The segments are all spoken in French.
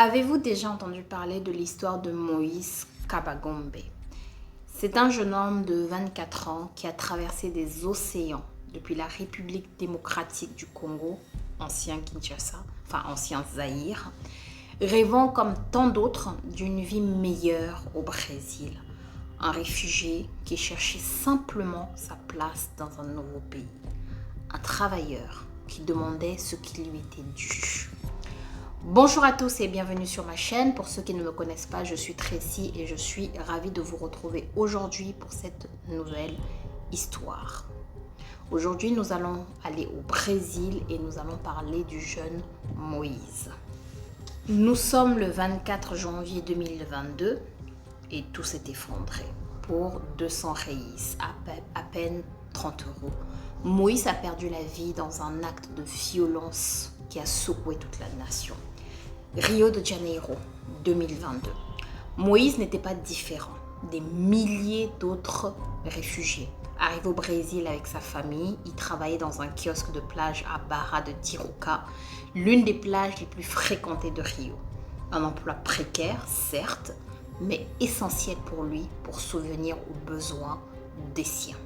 Avez-vous déjà entendu parler de l'histoire de Moïse Kabagombe? C'est un jeune homme de 24 ans qui a traversé des océans depuis la République démocratique du Congo, ancien Kinshasa, enfin ancien Zaïre, rêvant comme tant d'autres d'une vie meilleure au Brésil. Un réfugié qui cherchait simplement sa place dans un nouveau pays. Un travailleur qui demandait ce qui lui était dû. Bonjour à tous et bienvenue sur ma chaîne. Pour ceux qui ne me connaissent pas, je suis Tracy et je suis ravie de vous retrouver aujourd'hui pour cette nouvelle histoire. Aujourd'hui, nous allons aller au Brésil et nous allons parler du jeune Moïse. Nous sommes le 24 janvier 2022 et tout s'est effondré. Pour 200 reis, à peine 30 euros, Moïse a perdu la vie dans un acte de violence qui a secoué toute la nation. Rio de Janeiro, 2022. Moïse n'était pas différent des milliers d'autres réfugiés. Arrivé au Brésil avec sa famille, il travaillait dans un kiosque de plage à Barra de Tijuca, l'une des plages les plus fréquentées de Rio. Un emploi précaire, certes, mais essentiel pour lui pour subvenir aux besoins des siens.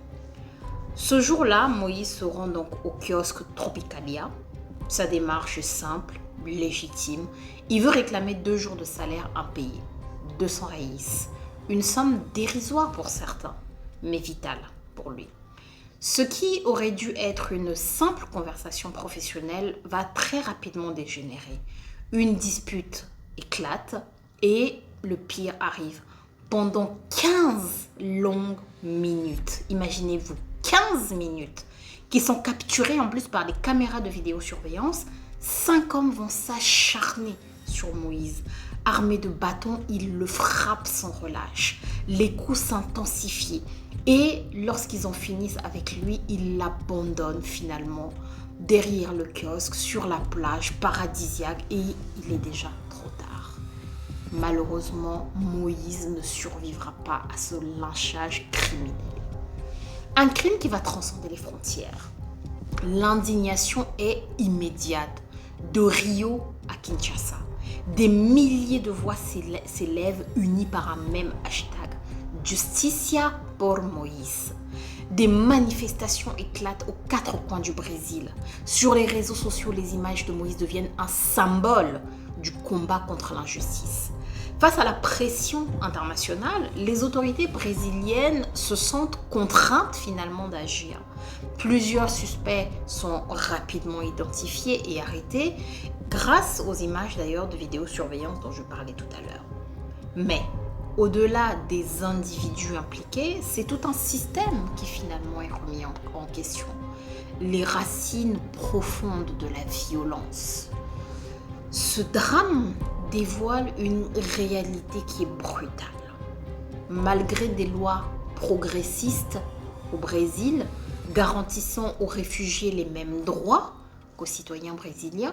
Ce jour-là, Moïse se rend donc au kiosque Tropicalia. Sa démarche est simple, légitime. Il veut réclamer 2 jours de salaire impayé, 200 reis. Une somme dérisoire pour certains, mais vitale pour lui. Ce qui aurait dû être une simple conversation professionnelle va très rapidement dégénérer. Une dispute éclate et le pire arrive. Pendant 15 longues minutes, imaginez-vous, 15 minutes, qui sont capturées en plus par des caméras de vidéosurveillance, 5 hommes vont s'acharner sur Moïse. Armés de bâtons, ils le frappent sans relâche. Les coups s'intensifient. Et lorsqu'ils en finissent avec lui, ils l'abandonnent finalement derrière le kiosque, sur la plage paradisiaque, et il est déjà trop tard. Malheureusement, Moïse ne survivra pas à ce lynchage criminel. Un crime qui va transcender les frontières. L'indignation est immédiate. De Rio à Kinshasa, des milliers de voix s'élèvent unies par un même hashtag, Justicia por Moïse. Des manifestations éclatent aux 4 coins du Brésil. Sur les réseaux sociaux, les images de Moïse deviennent un symbole du combat contre l'injustice. Face à la pression internationale, les autorités brésiliennes se sentent contraintes finalement d'agir. Plusieurs suspects sont rapidement identifiés et arrêtés grâce aux images d'ailleurs de vidéosurveillance dont je parlais tout à l'heure. Mais au-delà des individus impliqués, c'est tout un système qui finalement est remis en question. Les racines profondes de la violence. Ce drame dévoile une réalité qui est brutale. Malgré des lois progressistes au Brésil, garantissant aux réfugiés les mêmes droits qu'aux citoyens brésiliens,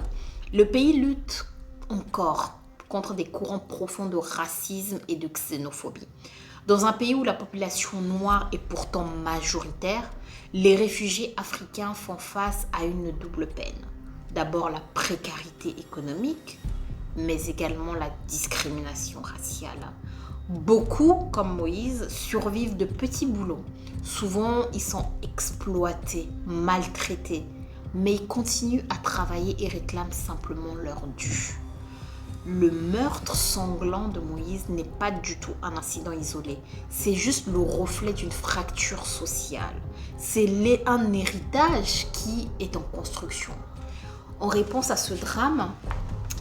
le pays lutte encore contre des courants profonds de racisme et de xénophobie. Dans un pays où la population noire est pourtant majoritaire, les réfugiés africains font face à une double peine. D'abord la précarité économique, mais également la discrimination raciale. Beaucoup, comme Moïse, survivent de petits boulots. Souvent, ils sont exploités, maltraités, mais ils continuent à travailler et réclament simplement leur dû. Le meurtre sanglant de Moïse n'est pas du tout un incident isolé. C'est juste le reflet d'une fracture sociale. C'est un héritage qui est en construction. En réponse à ce drame,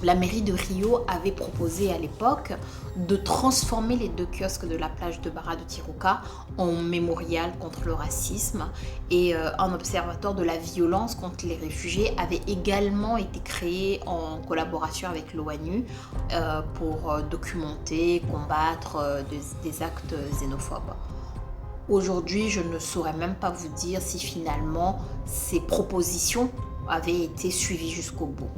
la mairie de Rio avait proposé à l'époque de transformer les 2 kiosques de la plage de Barra de Tijuca en mémorial contre le racisme, et un observatoire de la violence contre les réfugiés avait également été créé en collaboration avec l'ONU pour documenter, combattre des actes xénophobes. Aujourd'hui, je ne saurais même pas vous dire si finalement ces propositions avaient été suivies jusqu'au bout.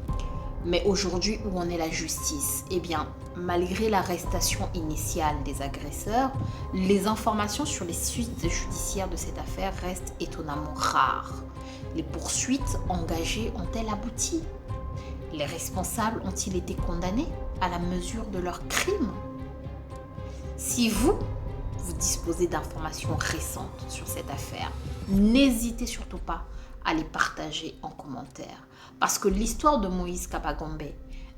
Mais aujourd'hui, où en est la justice? Eh bien, malgré l'arrestation initiale des agresseurs, les informations sur les suites judiciaires de cette affaire restent étonnamment rares. Les poursuites engagées ont-elles abouti? Les responsables ont-ils été condamnés à la mesure de leurs crimes? Si vous disposez d'informations récentes sur cette affaire, n'hésitez surtout pas à les partager en commentaire. Parce que l'histoire de Moïse Kabagombe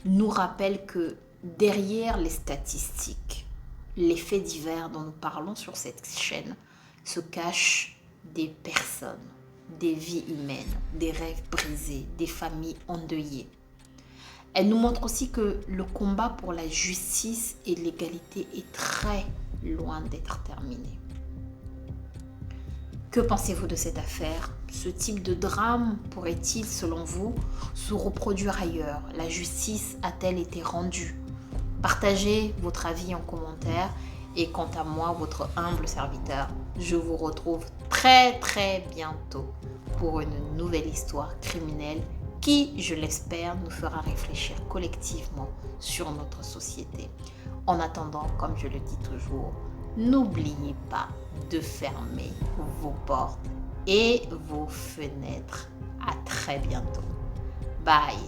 nous rappelle que derrière les statistiques, les faits divers dont nous parlons sur cette chaîne, se cachent des personnes, des vies humaines, des rêves brisés, des familles endeuillées. Elle nous montre aussi que le combat pour la justice et l'égalité est très loin d'être terminé. Que pensez-vous de cette affaire? Ce type de drame pourrait-il, selon vous, se reproduire ailleurs? La justice a-t-elle été rendue? Partagez votre avis en commentaire et quant à moi, votre humble serviteur, je vous retrouve très bientôt pour une nouvelle histoire criminelle qui, je l'espère, nous fera réfléchir collectivement sur notre société. En attendant, comme je le dis toujours, n'oubliez pas de fermer vos portes et vos fenêtres. À très bientôt. Bye.